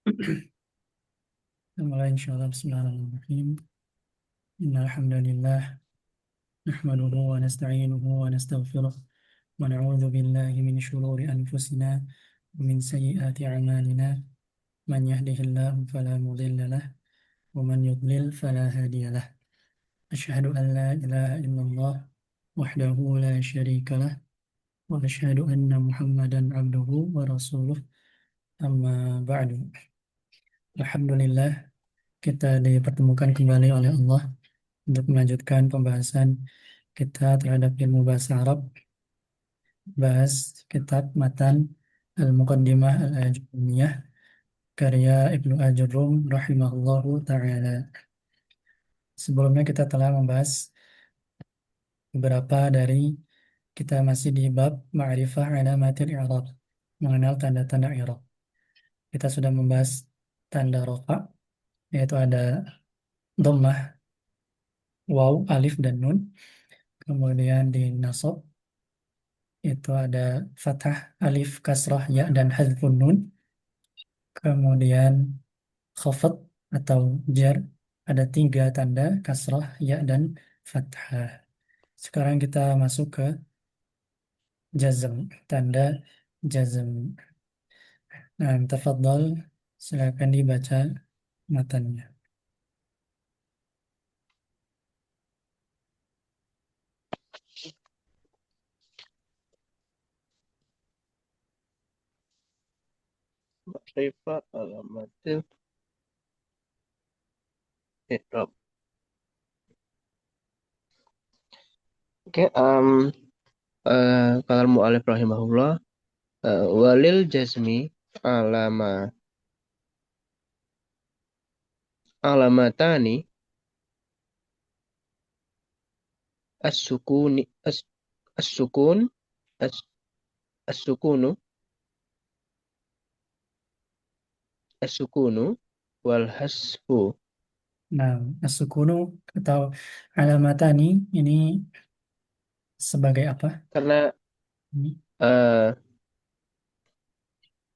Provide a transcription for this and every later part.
Mulai insyaallah bismillahirrahmanirrahim. Innal hamdalillah nahmaduhu wa nasta'inuhu wa nastaghfiruh wa na'udzu billahi min shururi anfusina wa min sayyiati a'malina. Man yahdihillahu fala mudilla lahu wa man yudlil fala hadiya lahu. Asyhadu an la ilaha illallah wahdahu la syarika lah wa asyhadu anna Muhammadan abduhu wa rasuluh. Amma ba'du. Alhamdulillah, kita dipertemukan kembali oleh Allah untuk melanjutkan pembahasan kita terhadap ilmu bahasa Arab, bahas kitab matan Al-Muqaddimah Al-Ajurumiyah karya Ibnu Ajurrum rahimahullahu ta'ala. Sebelumnya kita telah membahas beberapa dari, kita masih di bab Ma'rifah Alamatil I'rab, mengenal tanda-tanda i'rab. Kita sudah membahas tanda rofa, yaitu ada dhammah, waw, alif, dan nun. Kemudian di nasab itu ada fathah, alif, kasrah, ya, dan hadfun nun. Kemudian khafat atau jar, ada tiga tanda, kasrah, ya, dan fathah. Sekarang kita masuk ke jazm, tanda jazm. Nah, tafadhal, silakan dibaca matanya. Makrifat alamatil i'rab. Oke, kalau mu'alif rahimahullah, walil jazmi alama alamatani as-sukuni as-sukun as- as-sukunu as-sukunu wal hasfu. Nah, as-sukunu atau alamatani ini sebagai apa? Karena Ini, eh,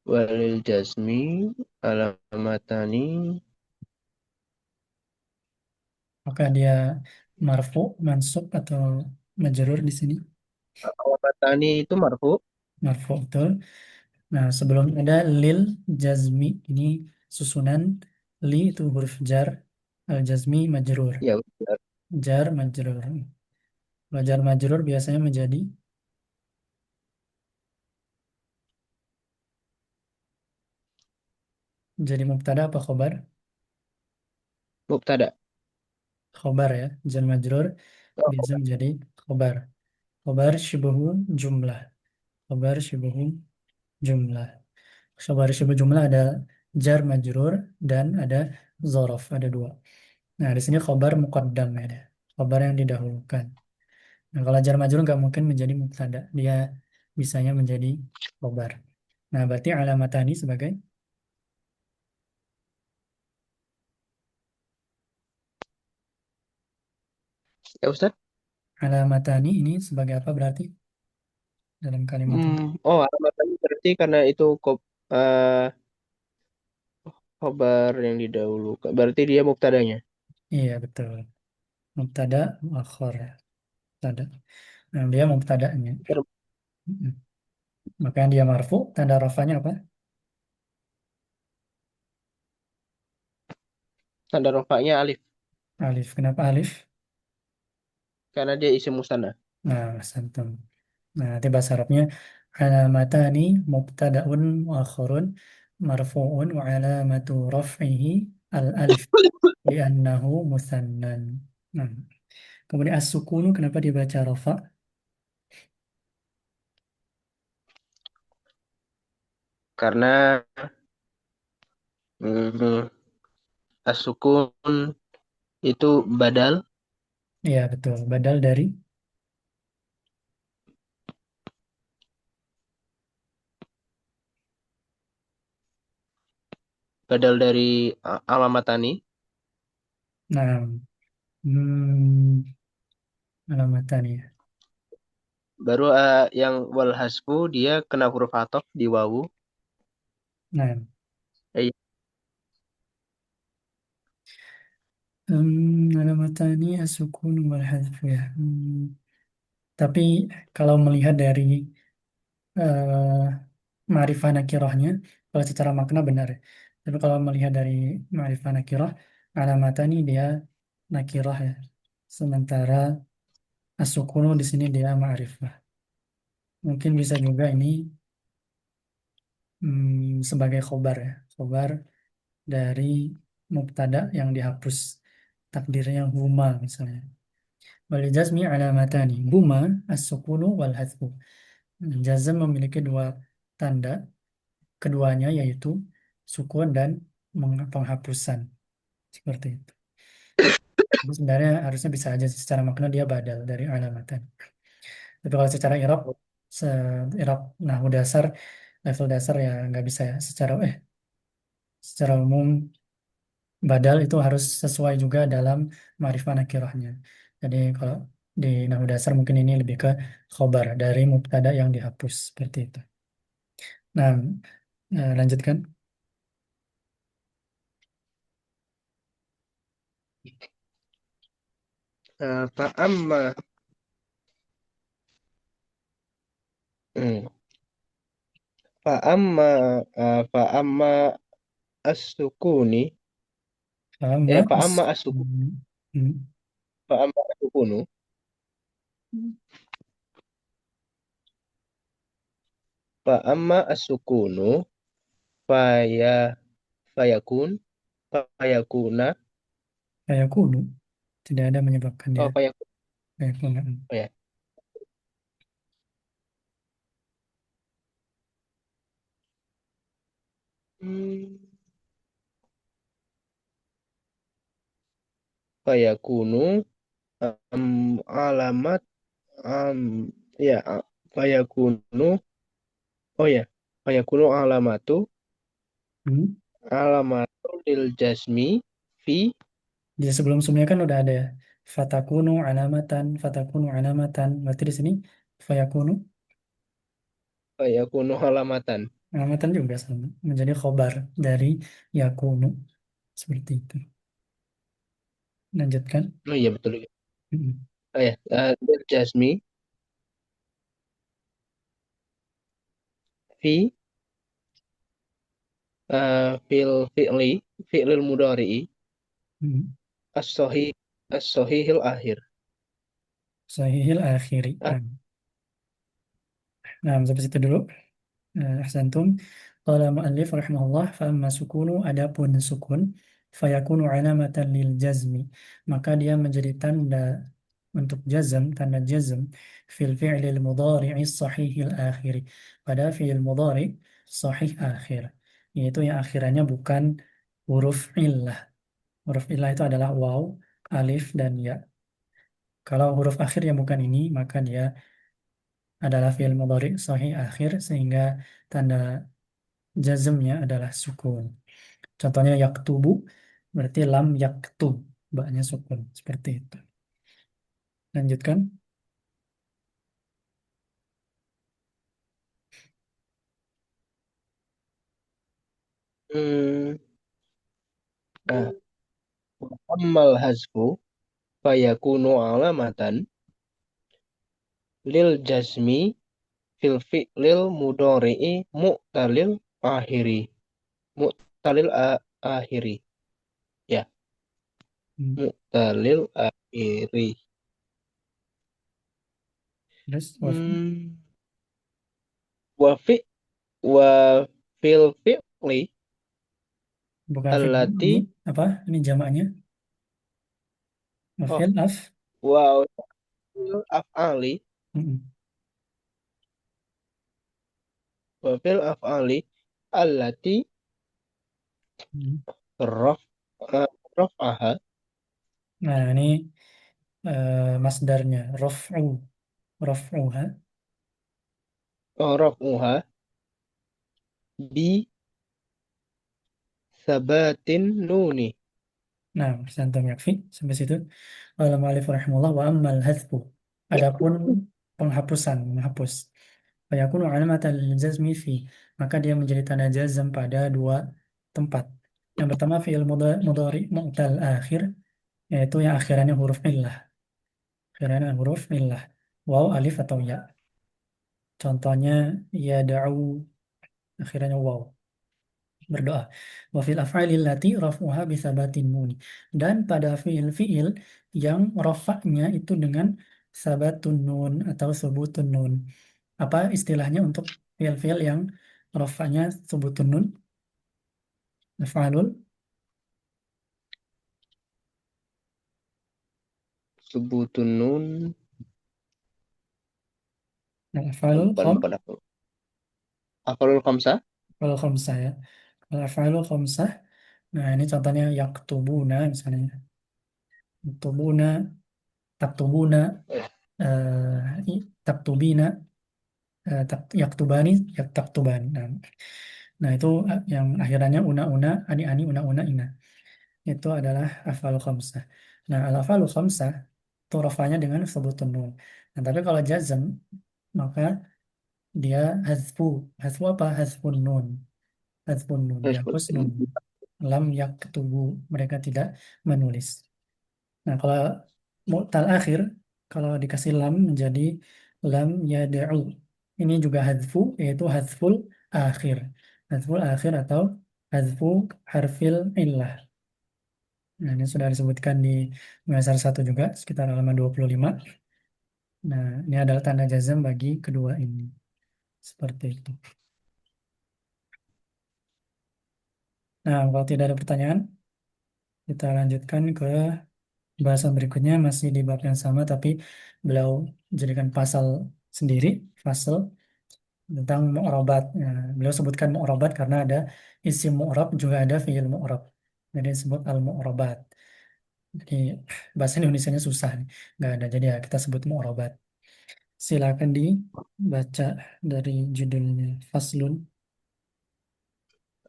walil jazmi alamatani apakah dia marfu, mansub, atau majrur di sini? alamatani itu marfu. Marfu, betul. Nah, sebelum ada lil jazmi, ini susunan li itu huruf jar, al jazmi majrur. Ya, benar. Jar majrur. Kalau jar majrur biasanya jadi mubtada apa khobar? Mubtada. Khobar ya. Jar majrur biasa menjadi khobar. Khobar syubuhu jumlah. Khobar syubuhu jumlah. Khobar syubuh jumlah ada jar majrur dan ada zorof, ada dua. Nah, di sini khobar muqaddam ya. Khobar yang didahulukan. Nah, kalau jar majrur nggak mungkin menjadi mubtada, dia bisanya menjadi khobar. Nah, berarti alamatani sebagai Ya, Ustaz. alamatani ini sebagai apa berarti dalam kalimat ini? Oh, alamatani berarti karena itu khobar yang didahulukan. Berarti dia mubtadanya. Iya, betul. Mubtada muakhar ya. Mubtada. Nah, dia mubtadanya. Ter- Mm-mm. Makanya dia marfu, tanda rafanya apa? Tanda rofaknya alif. Alif. Kenapa alif? Karena dia isim musanna. Nah, santum. Nah, nanti bahasa Arabnya alamatani mubtadaun muakhirun marfu'un wa alamatu raf'ihi al alif li'annahu musannan. Nah, kemudian as-sukunu kenapa dibaca rafa? Karena mm, as-sukun itu Iya, betul. Badal dari badal dari alamatani. nah, hmm, alamatani ya. Baru yang wal hasfu dia kena huruf ataf di wawu. Nah, Eh, Alamatani as-sukun wal hadfu ya. Tapi kalau melihat dari eh, ma'rifah nakirahnya, kalau secara makna benar ya. Tapi kalau melihat dari ma'rifah nakirah, alamatani dia nakirah ya. Sementara as-sukunu di sini dia ma'rifah. Mungkin bisa juga ini sebagai khobar ya. Khobar dari mubtada yang dihapus. Takdirnya huma misalnya. Wal jazmi alamatani. Huma as-sukunu wal hadfu. Jazm memiliki dua tanda, keduanya yaitu sukun dan penghapusan. Seperti itu. Jadi sebenarnya harusnya bisa aja secara makna dia badal dari alamatan. Tapi kalau secara i'rab, se i'rab nahwu dasar, level dasar ya nggak bisa ya. Secara umum badal itu harus sesuai juga dalam ma'rifah nakirahnya. Jadi kalau di nahwu dasar mungkin ini lebih ke khobar dari mubtada yang dihapus seperti itu. Nah, lanjutkan. Fa'amma hmm, fa'amma fa'amma as-sukuni Faham nggak? fa'amma as-suku Hmm. fa'amma as-sukunu fa'amma as-sukunu faya fayakun fayakuna Kayak kudu, tidak ada menyebabkan dia oh fayakun kayak kudu. oh ya hmm, fayakunu alamat am ya fayakunu oh ya fayakunu Hmm. alamatu lil jasmi fi Di sebelum-sebelumnya kan udah ada ya. Fatakunu alamatan. Berarti di sini fayakunu fayakunu alamatan. alamatan juga sama. Menjadi khobar dari yakunu. Seperti itu. Lanjutkan. Oh iya betul. Hmm. Oh ya, lil jasmi fi fil fi'li fi'lil mudhari'i Hmm. as-sahih as-sahihil akhir. Sahihil akhiri. Ah, Nah, sampai situ dulu. Ahsantum. Qala mu'allif rahimahullah fa amma sukunu adapun sukun fayakunu alamatan lil jazmi maka dia menjadi tanda untuk jazm tanda jazm fil fi'lil mudhari'i sahihil akhiri pada fi'il mudhari sahih akhir yaitu yang akhirannya bukan huruf illah. Huruf illah itu adalah waw, alif dan ya. Kalau huruf akhir yang bukan ini maka dia adalah fi'il mudhari sahih akhir sehingga tanda jazmnya adalah sukun. Contohnya yaktubu berarti lam yaktub, baknya sukun seperti itu. Lanjutkan. hmm, nah, ammal hasfu fayakunu alamatan lil jasmi fil fi'lil mudhari'i mu'talil akhiri. Mu'talil akhiri. Ya, Hmm. mu'talil akhiri. Terus Hmm, wa fi wa fil fi'li bukan fi'il allati ini apa? Ini jamaknya oh fi'il af. wa fil af'ali Mm-mm. wa fil af'ali allati Mm. raf raf'aha Nah, ini masdarnya raf'uha. raf'uha bi sabatin nuni. Nah, santum yakfi sampai situ. Qala mu'allif rahimahullah wa ammal hadfu. Adapun penghapusan, menghapus. Fayakunu alamatan lil jazmi fi. Maka dia menjadi tanda jazm pada dua tempat. Yang pertama fi'il mudhari mu'tal akhir yaitu yang akhirannya huruf illah. Akhirannya huruf illah. Waw, alif, atau ya. Contohnya, yada'u, akhirannya waw. Berdoa. Wa fil af'alil lati raf'uha bisabatin nun. Dan pada fiil-fiil yang rafa'nya itu dengan sabatun nun atau subutun nun. Apa istilahnya untuk fiil-fiil yang rafa'nya subutun nun? Af'alul, Subutun nun. af'alul Bukan apa. Afalul khamsah. kalau khamsah ya. Kalau af'alul khamsah, nah ini contohnya yaktubuna misalnya. Yaktubuna, taktubuna, taktubina, yaktubani, taktubani. Nah, itu yang akhirannya una-una, ani-ani, una-una, ina. Itu adalah af'alul khamsah. Nah, al-af'alul khamsah itu rafanya dengan sebutun nun. Nah, tapi kalau jazm, maka dia hazfu. Hazfu apa? Hazfun nun. Hazfun nun. Dihapus nun. Lam yaktubu. Mereka tidak menulis. Nah, kalau mu'tal akhir, kalau dikasih lam menjadi lam yada'u. Ini juga hadfu, yaitu hadful akhir. Hadful akhir atau hadfu harfil illah. Nah, ini sudah disebutkan di Muyassar 1 juga, sekitar halaman 25. Nah, ini adalah tanda jazam bagi kedua ini. Seperti itu. Nah, kalau tidak ada pertanyaan, kita lanjutkan ke bahasan berikutnya, masih di bab yang sama, tapi beliau jadikan pasal sendiri, fasal tentang mu'rabat. Nah, beliau sebutkan mu'rabat karena ada isim mu'rab, juga ada fi'il mu'rab. Jadi disebut al-mu'rabat. Jadi bahasa Indonesianya susah nih. Nggak ada. Jadi ya kita sebut mu'rabat. Silakan dibaca dari judulnya. Faslun.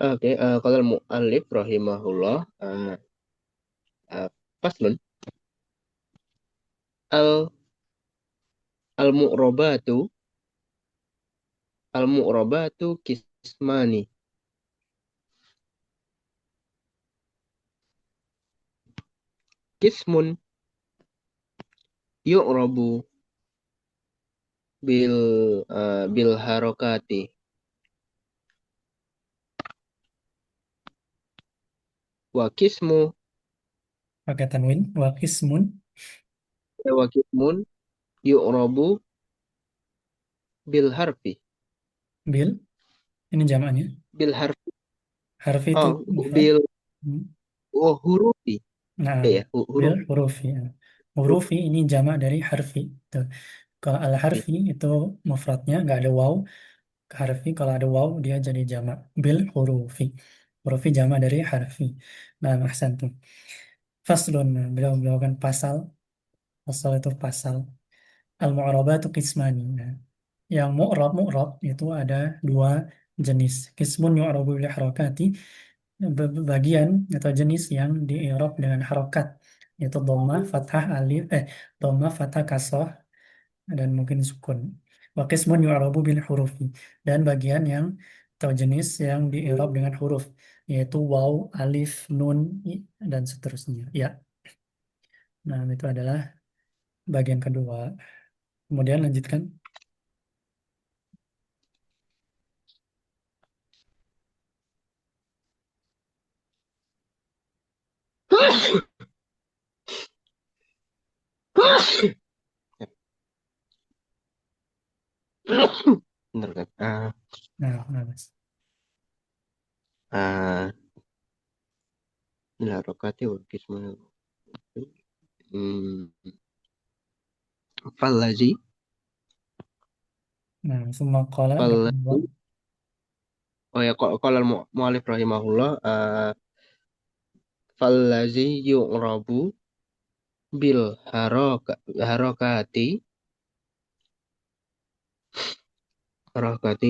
Oke, kalau mu'alif rahimahullah, faslun al al mu'robatu kismani. Kismun yu'robu bil harokati, wa kismu Pakai tanwin. Wa ismun. wa kismun yu'robu bil harfi, Bil. Ini jamaknya. bil harfi, Harfi itu oh mufrad. bil Hmm. oh hurufi. Nah, Ya, bil huruf. hurufi. Ya. Hurufi ini jamak dari harfi. Tuh. Kalau al-harfi itu mufradnya nggak ada waw. Harfi kalau ada waw dia jadi jamak. Bil hurufi. Hurufi jamak dari harfi. Nah, ahsan tuh. Faslun. Nah, beliau melakukan pasal. Pasal itu pasal. Al-mu'rabatu qismani. Nah, yang mu'rab itu ada dua jenis. Qismun yu'rabu bil harakati, bagian atau jenis yang di i'rab dengan harokat, yaitu dhammah, fathah, alif, dhammah, fathah, kasrah, dan mungkin sukun. Wa qismun yu'rabu bil hurufi, dan bagian yang atau jenis yang di i'rab dengan huruf, yaitu waw, alif, nun, dan seterusnya. Ya, nah itu adalah bagian kedua. Kemudian lanjutkan. Bener kan? Nah, Mas. Ah, bil harokati wa kismu. Hmm, fallazi Nah, semua kola fallazi rahimahullah. oh ya, kalau mu'alif rahimahullah, fallazi yu'rabu bil harokati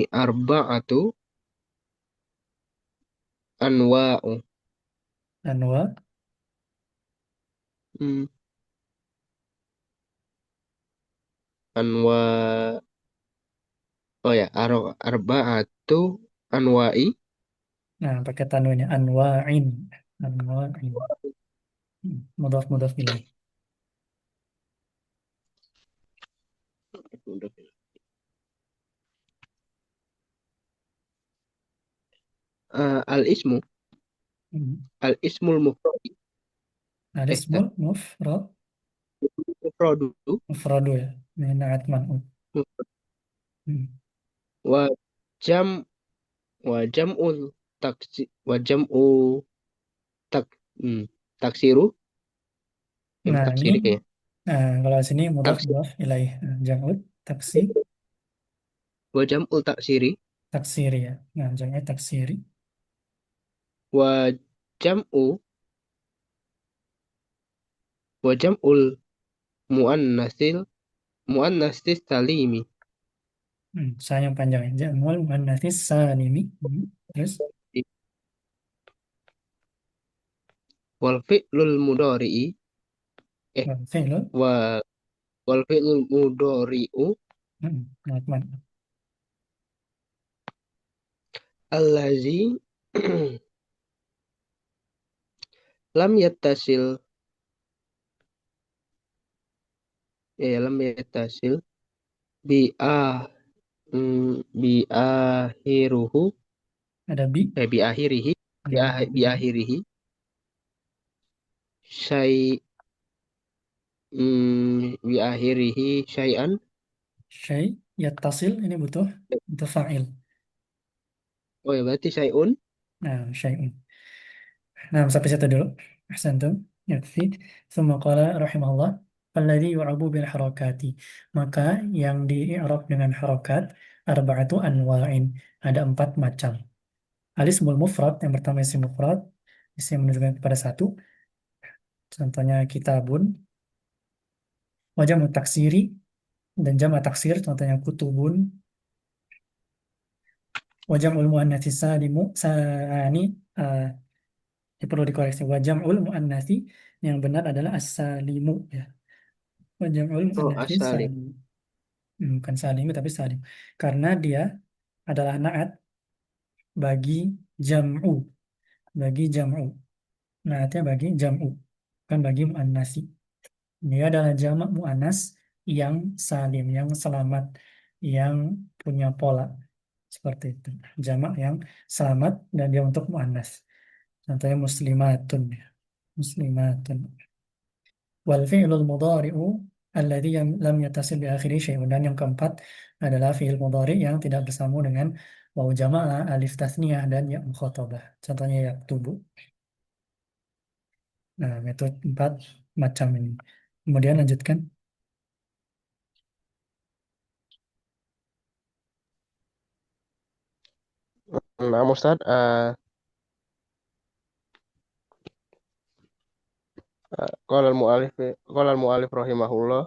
arba'atu anwa'u. Anwa, Hmm, anwa oh ya, arba'atu anwa'i nah pakai tanwinnya anwa'in, anwa'in. Mudhaf mudhaf ilaih. Al-ismu, Hmm. al-ismul mufrad, Al-ismul mufradu, mufradu ya. Ini naat man'ut. Hmm. wa jam, wa jam'ul taksi, wa jam'u tak, hmm, taksiru, Nah, ini taksiri kayaknya. kalau sini mudhaf Taksir, mudhaf ilaih. Jam'ut wa jam'ul taksiri, taksiri ya. Nah, jam'nya taksiri. wa jam'u, wa jam'ul muannasil, muannasis salimi, Saya yang panjang ya. Jam'ul muannatsis salimi. Terus wal fi'lul mudhari'i, eh, fi'lul wa wal fi'lul mudhari'u naat man'ut. allazi lam yattasil, lam yattasil bi bi akhiruhu, Ada bi. bi akhirihi, bi Hmm. akhirihi syai, bi akhirihi syai'an. Syai yattasil ini butuh butuh fa'il. Oh ya, berarti syai'un. Nah, syai'un. Nah, sampai situ dulu. Ahsantum. Yakfi. Thumma qala rahimahullah. Alladhi yu'rabu bil harakati. Maka yang di i'rab dengan harakat arba'atu anwa'in. Ada 4 macam. Alismul mufrad, yang pertama isim mufrad. Isim yang menunjukkan kepada satu. Contohnya kitabun. Wajah mutaksiri. Dan jama' taksir. Contohnya kutubun. Wajah ul muannatsi salimu. Ini ini perlu dikoreksi. Wajam'ul muannatsi yang benar adalah as-salimu ya. Wajam'ul Oh, muannatsi asalim. salimu. Bukan salimu tapi salim. Karena dia adalah naat bagi jam'u, bagi jam'u. Naatnya bagi jam'u, bukan bagi muannatsi. Dia adalah jamak muannas yang salim, yang selamat, yang punya pola. Seperti itu. Jamak yang selamat dan dia untuk muannas. Contohnya muslimatun ya. Muslimatun. Wal fi'lul mudhari'u alladhi lam yattasil bi akhiri syai'un. Dan yang keempat adalah fi'il mudhari yang tidak bersambung dengan wawu jamaah, alif tasniyah dan ya mukhatabah. Contohnya yaktubu. Nah, metode 4 macam ini. Kemudian lanjutkan. Nah, Ustaz, qala al-mu'allif rahimahullah.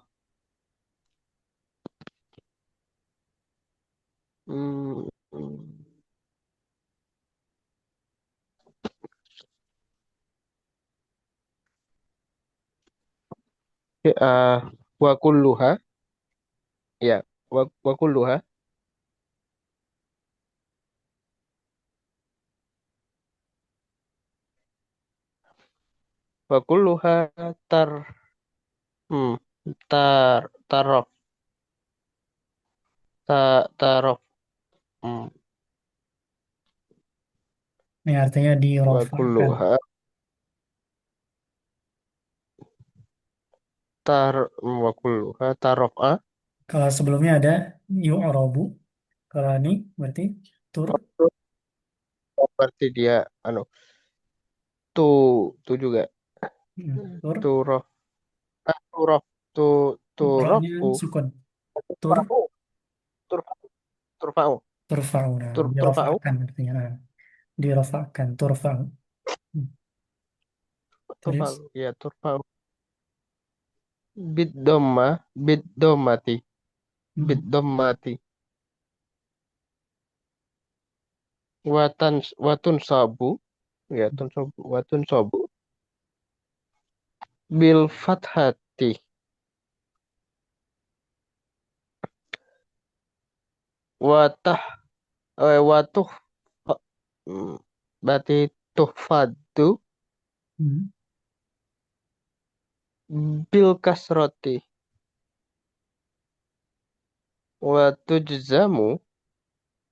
Hmm, wa kulluha, ya, wa kulluha, wa kulluha tar, hmm, tarof, tarof, hmm, Ini artinya wa dirofakkan. kulluha wa kulluha tarofa. Kalau sebelumnya ada yu'robu. Kalau ini berarti tur. Berarti dia anu tu tu juga Tur. turof, turof, tu Roknya turofu, sukun. Tur. turfa'u, turfa'u, turfa'u, Turfa'u. Nah, turfa'u, dirofakkan artinya. Nah, dirofakkan. Turfa'u. Hmm. Terus. turfa'u, ya, turfa'u bid domma, bid dommati, bid Hmm. dommati, watun sabu, ya, watun sabu bil fathati, watah, watuh, hmm, berarti tuhfadu, Hmm. bil kasroti wa tujzamu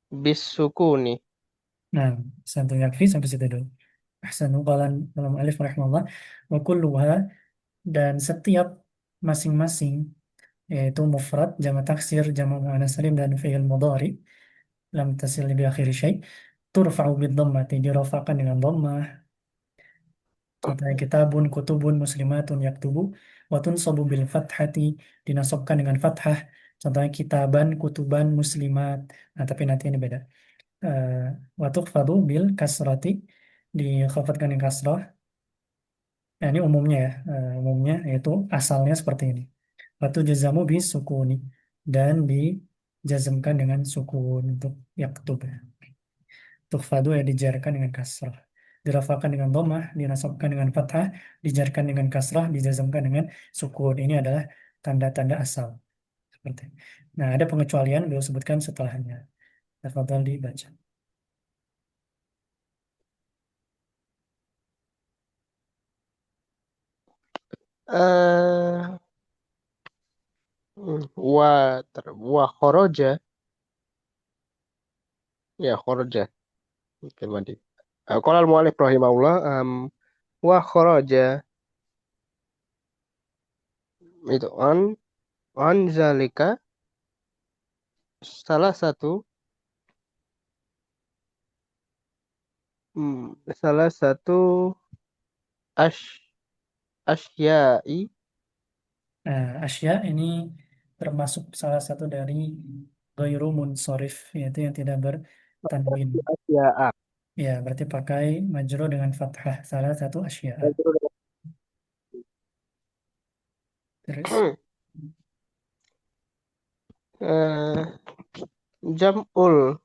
bis sukuni. Nah, satu yakfi sampai situ dulu. Ahsanu qalan alif rahimahullah wa kulluha dan setiap masing-masing yaitu mufrad, jamak taksir, jamak muannas salim dan fi'il mudhari lam tasil bi akhiri syai turfa'u bid dhammati dirafa'kan dengan dhammah. Contohnya kitabun, kutubun, muslimatun, yaktubu, wa tunsabu bil fathati dinasabkan dengan fathah. Contohnya kitaban, kutuban, muslimat. Nah, tapi nanti ini beda. Eh, wa tukhfadu bil kasrati dikhafadkan dengan kasrah. Nah, ini umumnya ya, umumnya yaitu asalnya seperti ini. Batu jazamu bis sukuni dan dijazmkan dengan sukun untuk yaktub. Tukhfadu ya dijarkan dengan kasrah. Dirafakan dengan dhammah, dinasabkan dengan fathah, dijarkan dengan kasrah, dijazmkan dengan sukun. Ini adalah tanda-tanda asal. Seperti. Nah, ada pengecualian beliau sebutkan setelahnya. Tafadhal dibaca. eh wa wa khoroja, ya khoroja. Oke, mandi. Qala al-mu'allif rahimahullah, wa kharaja itu an zalika, salah satu salah satu ash asyai. Nah, asya ini termasuk salah satu dari ghairu munsharif, yaitu yang tidak bertanwin. Asya'a. Ya, berarti pakai majrur dengan fathah. Salah satu asya. Terus, eh, jam'ul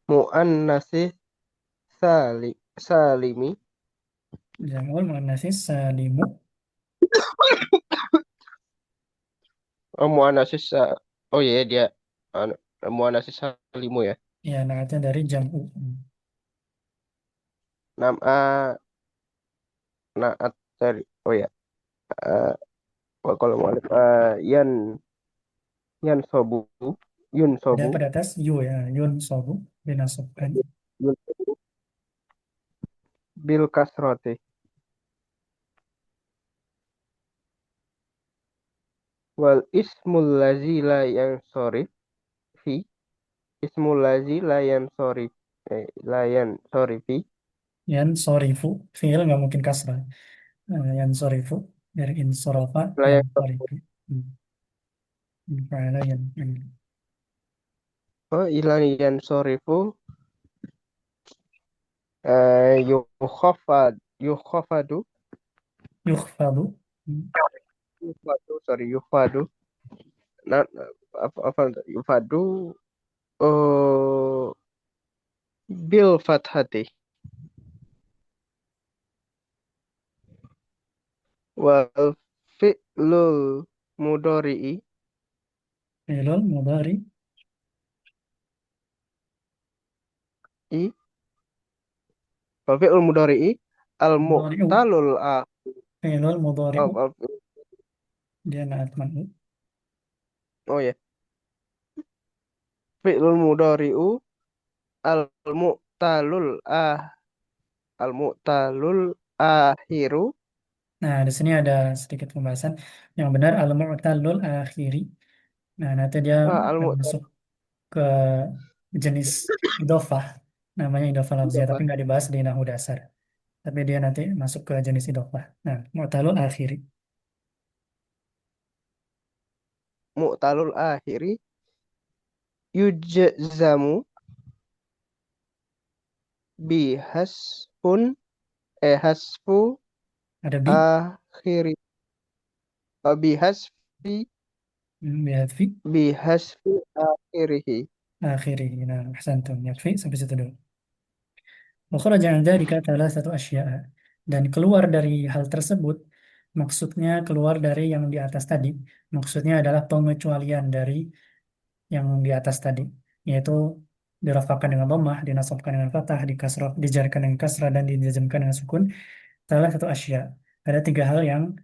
muannasi salimi. jamul muannatsis salimu. Oh, muannasi oh iya, dia anu, muannasi salimu ya. Ya, naatnya dari jam'u. Nama naat dari, oh ya, eh, kalau mu'allif yan sobu, yun Ada sobu, pada atas yu ya, yun sobu dinasabkan. yun bil kasroti wal ismul lazi la yang sorry fi, ismul lazi la yang sorry, la yang sorry fi, Yan sorifu, fi'il nggak mungkin kasrah. Yan sorifu dari insorofa la yan yang sorifu. Fa'ala yan oh ilan yang sorry fu, yukhafad yukhafadu, yukhfadu. yufadu, sorry, yufadu, nah, apa yufadu, oh, bil fathati wal fi'lul mudori'i Fi'lul mudhari. i wal fi'lul mudori'i al Mudhari'u. mu'talul Fi'lul mudhari'u. al- al- Dia naat man'u. oh ya, fi'lul mudori'u al mu'talul al mu'talul akhiru. Nah, di sini ada sedikit pembahasan. Yang benar al-mu'tallul akhiri. Nah, nanti dia Al masuk mu'talul ke jenis idofah. Namanya idofah lafziyah, tapi nggak dibahas di nahu dasar. Tapi dia nanti masuk ke jenis idofah. Nah, mu'tallul akhiri. mu'talul akhiri yujzamu bihasfun, hasfu Ada bi, akhiri, bihasfi bihadfi, bihasfi akhirihi. akhiri. Nah, ahsantum. Yakfi, sampai situ dulu. Wakhraja an dzalika satu asya'a. Dan keluar dari hal tersebut, maksudnya keluar dari yang di atas tadi. Maksudnya adalah pengecualian dari yang di atas tadi, yaitu dirafakan dengan dhammah, dinasabkan dengan fathah, dikasrah, dijarkan dengan kasrah dan dijazmkan dengan sukun. Salah satu asya. Ada tiga hal yang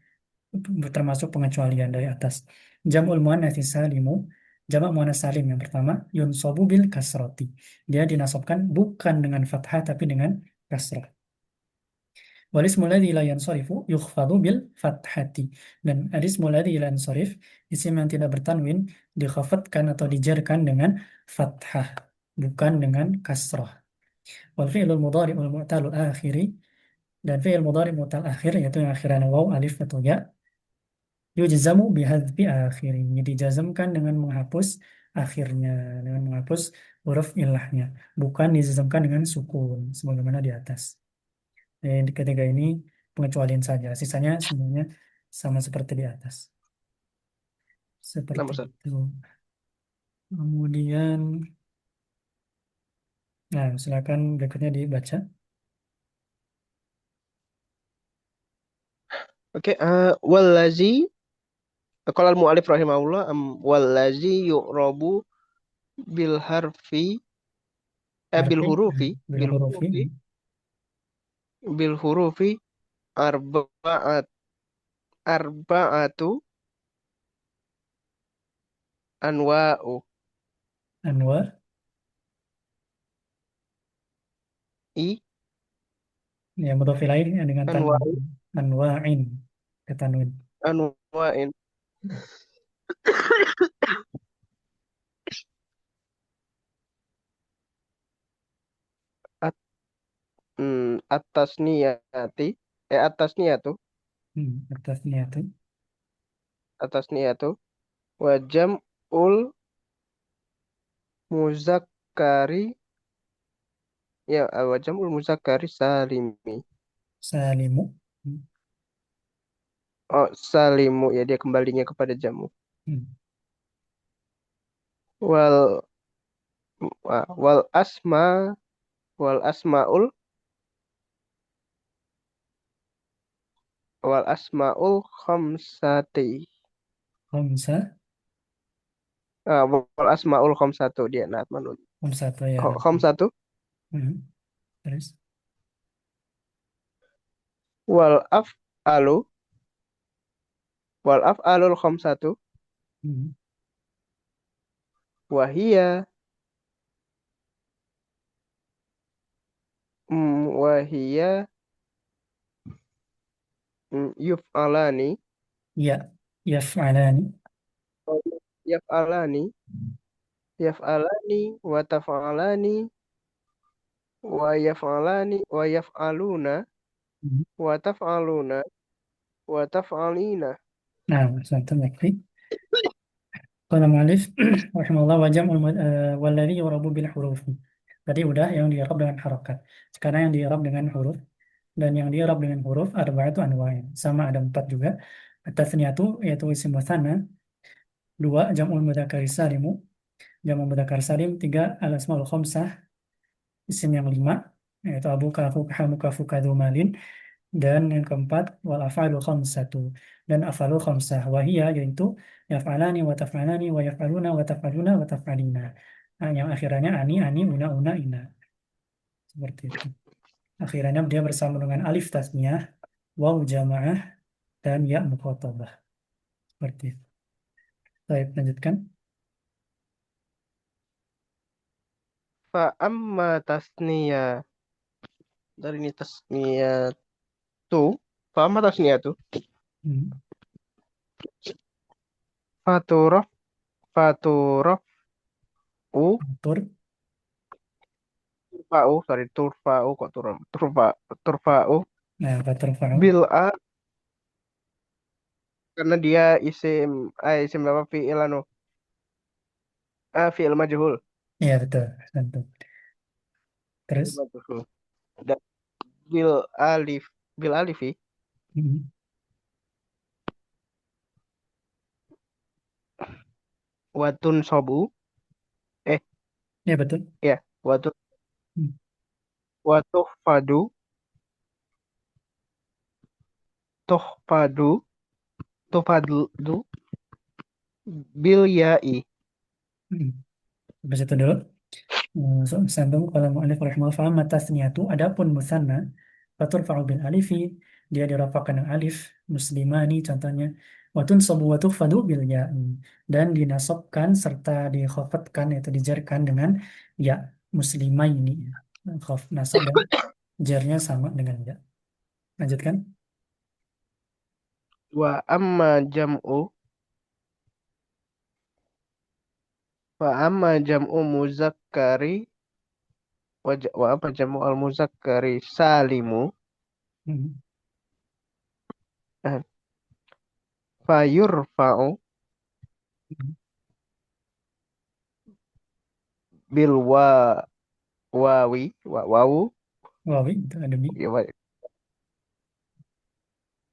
termasuk pengecualian dari atas. Jam'ul muannats salimu, jamak muannats salim yang pertama, yunsabu bil kasroti. Dia dinasabkan bukan dengan fathah tapi dengan kasrah. Wal ismul ladzi la yansarifu yukhfadu bil fathati. Dan al-ismul ladzi la yansarif, isim yang tidak bertanwin, dikhafadkan atau dijarkan dengan fathah, bukan dengan kasrah. Wal fi'lul mudhari'ul mu'talul akhiri, dan fi'il mudhari' mu'tal akhir yaitu yang akhirannya waw, alif atau ya, yujzamu bihadzfi akhiri. Dijazmkan dengan menghapus akhirnya, dengan menghapus huruf ilahnya, bukan dijazmkan dengan sukun sebagaimana di atas. Di ketiga ini pengecualian saja, sisanya semuanya sama seperti di atas. Nah, Seperti Ustaz. itu. Kemudian, nah silakan berikutnya dibaca. Oke, wallazi qala al-mu'allif rahimahullah wallazi yu'rabu bil harfi bil Harfi, hurufi bil hurufi, bil hurufi arba'at arba'atu anwa'u anwa, i ya mudhof ilaih dengan tanwin. anwa'u Anwa'in, ketanwin. anwa'in at, atas niyati atas niyatu Atasnya itu. atas niyatu wa jam'ul muzakkari ya wa jam'ul muzakkari salimi. Salimu. Oh, salimu ya dia kembalinya kepada jamu. Hmm. Wal wal asma wal asmaul wal asmaul khamsati. Khamsa, Wal asmaul khamsatu dia nat manun. satu ya. Khamsatu Hmm. Terus, wal af'alu wal af'alul khamsatu hmm. wahia wahia yuf'alani Ya, yaf'alani. yaf'alani yaf'alani wa taf'alani wa yaf'alani wa yaf'aluna Hmm. wa taf'aluna wa taf'alina. Nah, satu lagi. Qala mu'allif rahimahullah wa jam'ul walladhi yurabu bil huruf. Tadi udah yang di-i'rab dengan harakat. Sekarang yang di-i'rab dengan huruf, dan yang di-i'rab dengan huruf arba'atu anwa'in. Sama ada empat juga. At-tathniyatu yaitu isim mutsanna, dua jam'ul mudzakkar salimu, jam'ul mudzakkar salim, tiga al-asmaul khamsah, isim yang lima yaitu abuka, akuka, hamuka, fuka, dzu malin, dan yang keempat wal af'alu khamsatu, dan afalu khamsah wahia yaitu yaf'alani wa taf'alani wa yaf'aluna wa taf'aluna wa taf'alina. Nah, yang akhirannya ani, ani, una, una, ina, seperti itu. Akhirannya dia bersama dengan alif tasniyah, waw jamaah, dan ya mukhatabah, seperti itu. Baik, lanjutkan. Fa amma tasniya dari ini tasniya tu fa amma tasniya tu Hmm. faturaf faturaf u Tur, turfa'u sorry turfa'u kok turfa'u nah, fatarfa'u, bil a karena dia isim apa fi'il anu fi'il majhul iya betul, tentu. fi'il Terus, majhul dan bil alif bil alifi hmm. watun sobu eh Ya betul. ya watun Hmm. watuh fadu tuh fadu tuh fadu bil ya'i. Hmm. Sampai situ dulu. Sambung kalau mu'alif rahimahullah fa'amma tasniyatu, adapun musanna faturfa'u bil alifi, dia dirapatkan dengan alif, muslimani contohnya, watun sabu watu fadu bil ya, dan dinasabkan serta dikhafadkan yaitu dijarkan dengan ya, muslimai ini, khaf nasab dan jarnya sama dengan ya. Lanjutkan. Wa amma jam'u fa amma jam'u muzakkari wa apa jam'u al muzakkari salimu Hmm. eh, fayurfa'u bil wawu Wawi itu ada bi. ya,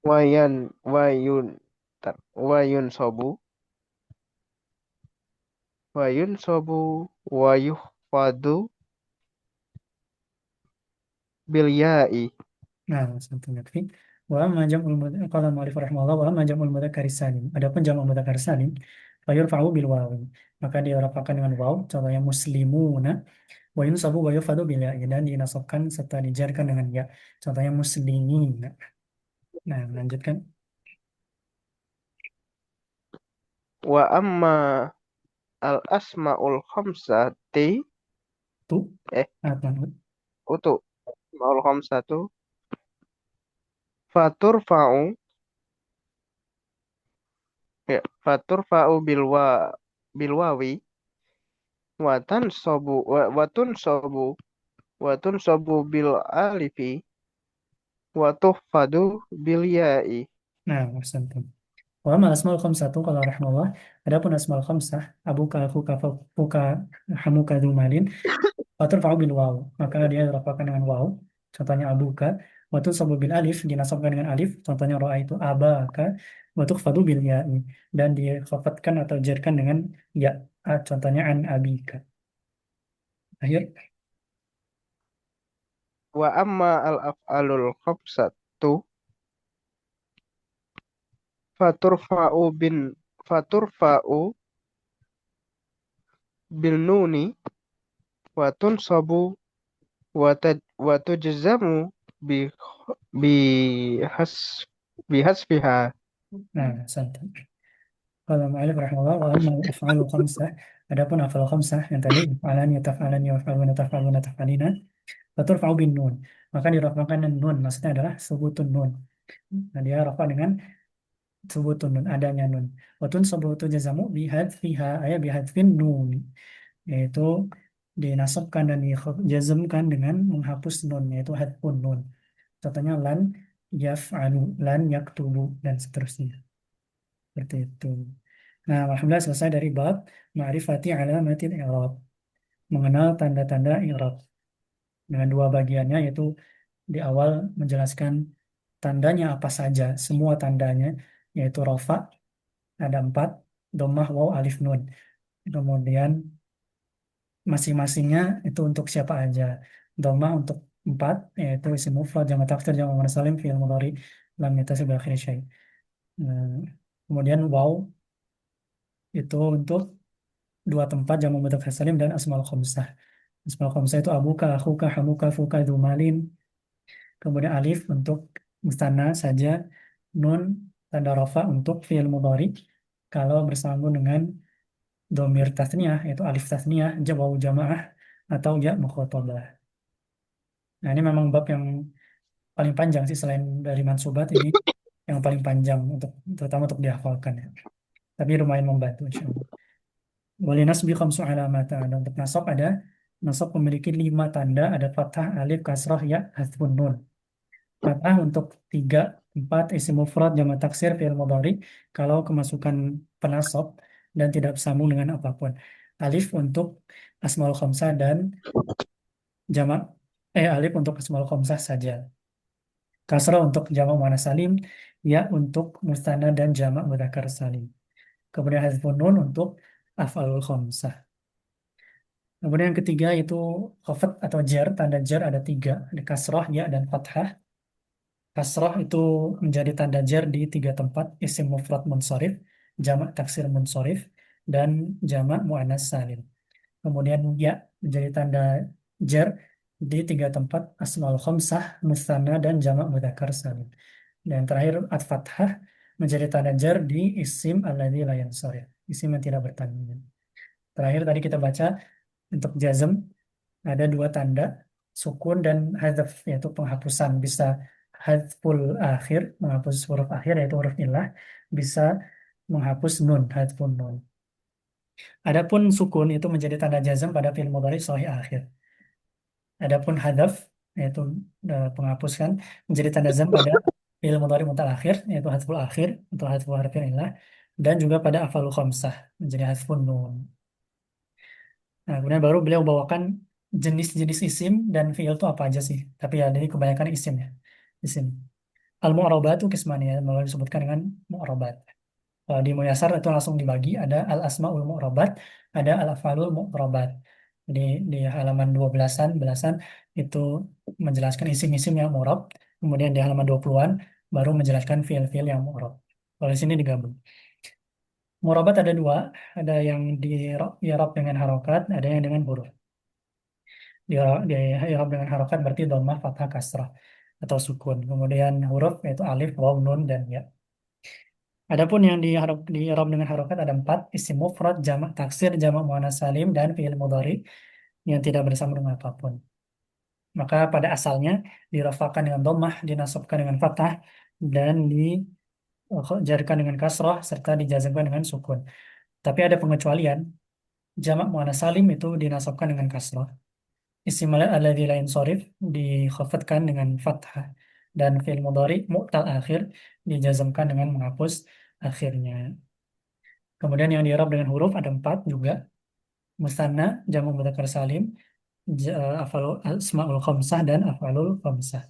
wayan wayun tar, wayun sobu wayuh fadu bil ya'i. Nah, satu yakfi. Wa amma jam'ul mudzakkar qala mu'allif rahimahullah wa amma jam'ul mudzakkar salim. Adapun jam'ul mudzakkar salim fayurfa'u bil wawi. Maka dirafa'kan dengan waw, contohnya muslimuna wa yunsabu wa yufadu bil ya, dan dinasabkan serta dijarkan dengan ya. Contohnya muslimin. Nah, lanjutkan. Wa amma al asmaul khamsati Tu eh apa? untuk asmaul khamsatu faturfa'u faturfa'u bil wawi watun sobu bil alifi wa tuhfadu bil ya'i. Nah, wasantum. Wa amma asmaul khamsatu qala rahimahullah. Adapun asmaul khamsah abuka akhuka fuka hamuka dzumalin Fatur fa'u bil waw, maka dia dirafa'kan dengan waw. Contohnya abuka. Waktu sabu bil alif dinasabkan dengan alif. Contohnya ro'a itu abaka. Waktu fadu bil ya, dan dikhafatkan atau jarkan dengan ya. Contohnya an abika. Akhir. Wa amma al af'alul khamsatu faturfa'u bin faturfa'u bil nuni wa tunsabu wa tujzamu bi bi has bi hasfiha. Nah, santai. Kalau ma'alif rahimahullah wa amma af'alu khamsah. Adapun af'al khamsah yang tadi af'alan yataf'alan yaf'aluna taf'aluna taf'alina. Fatur fa'u bin nun. Maka dirafa'kan dengan nun. Maksudnya adalah sebutun nun. Nah, dia rafa dengan subutun nun, adanya nun. Watun sabutu jazamu bihadfiha ayat bihadfin nun, yaitu dinasabkan dan dijazmkan dengan menghapus nun, yaitu hadfun nun. Contohnya lan yaf'alu, lan yaktubu, dan seterusnya. Seperti itu. Nah, alhamdulillah selesai dari bab ma'rifati alamatil i'rab, mengenal tanda-tanda i'rab dengan dua bagiannya, yaitu di awal menjelaskan tandanya apa saja, semua tandanya, yaitu rofa ada empat, dhammah, waw, alif, nun. Kemudian masing-masingnya itu untuk siapa aja. Dhammah untuk empat, yaitu isim mufrad, jamak taksir, jamak muannas salim, fi'il mudhari, lam yatasib bil akhiri syai'. Nah, kemudian waw itu untuk dua tempat, jamak mudzakkar salim dan asmaul khamsah. Asmaul khamsah itu abuka, akhuka, hamuka, fuka, dzumalin. Kemudian alif untuk mustanna saja, nun tanda rafa untuk fi'il mudhari kalau bersambung dengan domir tasniyah yaitu alif tasniyah, wawu jamaah atau ya mukhatabah. Nah, ini memang bab yang paling panjang sih, selain dari mansubat ini yang paling panjang untuk terutama untuk dihafalkan ya. Tapi lumayan membantu insyaallah. Wali nasbi khamsu alamata. Dan untuk nasab ada nasab memiliki 5 tanda, ada fathah, alif, kasrah, ya, hasbun nun. Fathah untuk 3, 4 isim mufrad, jamak taksir, fi'il mudhari kalau kemasukan penasab dan tidak bersambung dengan apapun. Alif untuk asmaul khamsah dan jamak alif untuk asmaul khamsah saja. Kasrah untuk jamak muannas salim, ya untuk mustanna dan jamak mudzakkar salim. Kemudian hadzfun nun untuk af'alul khamsah. Kemudian yang ketiga itu khafat atau jar, tanda jar ada 3, ada kasrah, ya, dan fathah. Kasrah itu menjadi tanda jar di 3 tempat, isim mufrad munsharif, jamak taksir munsharif, dan jamak muannas salim. Kemudian ya menjadi tanda jar di 3 tempat, asmaul khamsah, musanna, dan jamak mudzakkar salim. Dan terakhir at-fathah menjadi tanda jar di isim alladzi la yansharif, isim yang tidak bertanwin. Terakhir tadi kita baca untuk jazm ada dua tanda, sukun dan hadzaf, yaitu penghapusan. Bisa hadzful akhir, menghapus huruf akhir yaitu huruf ilah, bisa menghapus nun, hadzfun nun. Adapun sukun itu menjadi tanda jazm pada fi'il mudhari shahih akhir. Adapun hadzaf yaitu penghapuskan menjadi tanda jazm pada fi'il mudhari mutal akhir yaitu hadzful akhir atau hadzful harfi ilah, dan juga pada afalul khamsah menjadi hadzfun nun. Nah, kemudian baru beliau bawakan jenis-jenis isim dan fiil itu apa aja sih. Tapi ya, dari kebanyakan isim ya di sini. Al-mu'arabat itu kismani ya, malah disebutkan dengan mu'arabat. Kalau di Muyasar itu langsung dibagi, ada al-asma'ul mu'arabat, ada al-af'alul mu'arabat. Jadi di halaman 12-an, belasan itu menjelaskan isim-isim yang mu'arab. Kemudian di halaman 20-an baru menjelaskan fiil-fiil yang mu'arab. Kalau di sini digabung. Mu'arabat ada dua, ada yang di i'rab dengan harokat, ada yang dengan huruf. Di i'rab dengan harokat berarti dhammah, fathah, kasrah atau sukun. Kemudian huruf yaitu alif, waw, nun, dan ya. Adapun yang di i'rab dengan harokat ada empat: isim mufrad, jamak taksir, jamak muannas salim, dan fi'il mudhari yang tidak bersambung dengan apapun. Maka pada asalnya dirafakan dengan dhammah, dinasabkan dengan fathah, dan dijarkan dengan kasrah serta dijazmkan dengan sukun. Tapi ada pengecualian. Jamak muannas salim itu dinasabkan dengan kasrah. Isim alladzi la yansharif dikhafadkan dengan fathah, dan fi'il mudhari mu'tal akhir dijazmkan dengan menghapus akhirnya. Kemudian yang di'rab dengan huruf ada empat juga: musanna, jamak mudzakkar salim, afalul asmaul khamsah, dan afalul khamsah.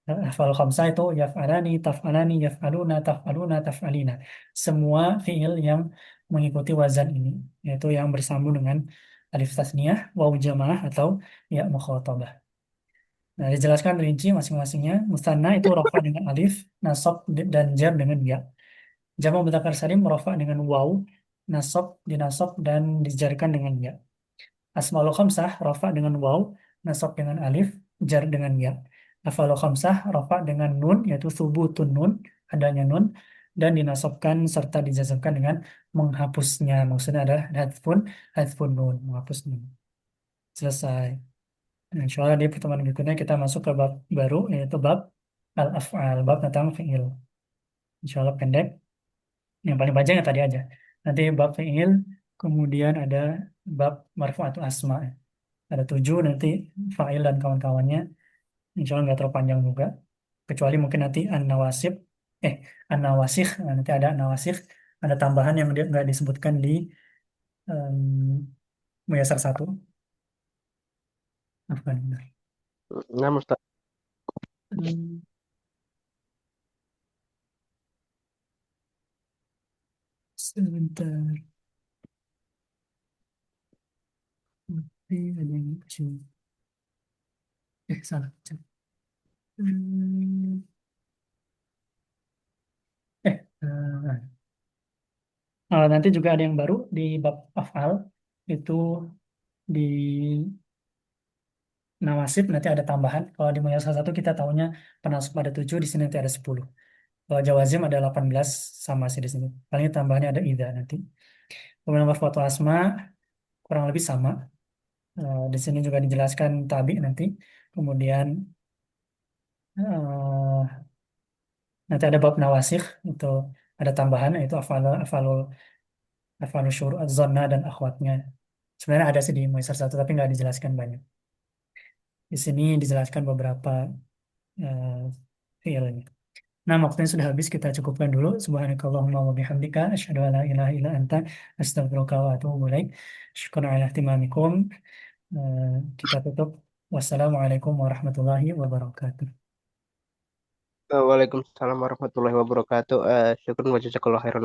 Afalul khamsah itu taf'alani, yaf'aluna, taf'aluna, taf'alina. Semua fi'il yang mengikuti wazan ini, yaitu yang bersambung dengan alif tasniyah, waw jamaah, atau ya mukhatabah. Nah, dijelaskan rinci masing-masingnya. Musanna itu rafa dengan alif, nasab dan jar dengan ya. Jamak mudzakkar salim rafa dengan waw, nasab, dinasab, dan dijarkan dengan ya. Asmaul khamsah rafa dengan waw, nasab dengan alif, jar dengan ya. Afalul khamsah rafa dengan nun, yaitu thubutun nun, adanya nun, dan dinasabkan serta dijazmkan dengan menghapusnya. Maksudnya adalah hadfun nun, menghapus nun. Selesai. Nah, insya Allah di pertemuan berikutnya kita masuk ke bab baru, yaitu bab al-af'al, bab tentang fi'il. Insya Allah pendek, yang paling panjang yang tadi aja. Nanti bab fi'il, kemudian ada bab marfu'atu asma. Ada 7 nanti, fa'il dan kawan-kawannya. Insya Allah nggak terlalu panjang juga. Kecuali mungkin nanti an-nawasib, eh, an-nawasikh. Nah, nanti ada an-nawasikh, ada tambahan yang dia nggak disebutkan di Muyasar 1. Afwan, benar. Nah, Ustaz. Hmm, Sebentar. Tapi ada yang lucu. Salah. Hmm, nanti juga ada yang baru di bab afal, itu di nawasib nanti ada tambahan. Kalau di Muyasar 1 kita tahunya penasab ada 7, di sini nanti ada 10. Kalau Jawazim ada 18, sama sih di sini. Paling tambahannya ada ida nanti. Kemudian Marfu'atu Asma kurang lebih sama. Di sini juga dijelaskan tabi nanti. Kemudian eh, nanti ada bab nawasikh, itu ada tambahan, yaitu afalul syuru' az-zanna dan akhwatnya. Sebenarnya ada sih di Muisar 1 tapi nggak dijelaskan banyak. Di sini dijelaskan beberapa eh, fiilnya. Nah, waktunya sudah habis, kita cukupkan dulu. Subhanakallahumma wa bihamdika asyhadu an la ilaha illa anta astaghfiruka wa atubu ilaik. Syukran ala ihtimamikum. Eh, kita tutup. Wassalamualaikum warahmatullahi wabarakatuh. Waalaikumsalam warahmatullahi wabarakatuh. Syukran wa jazakallahu khairan.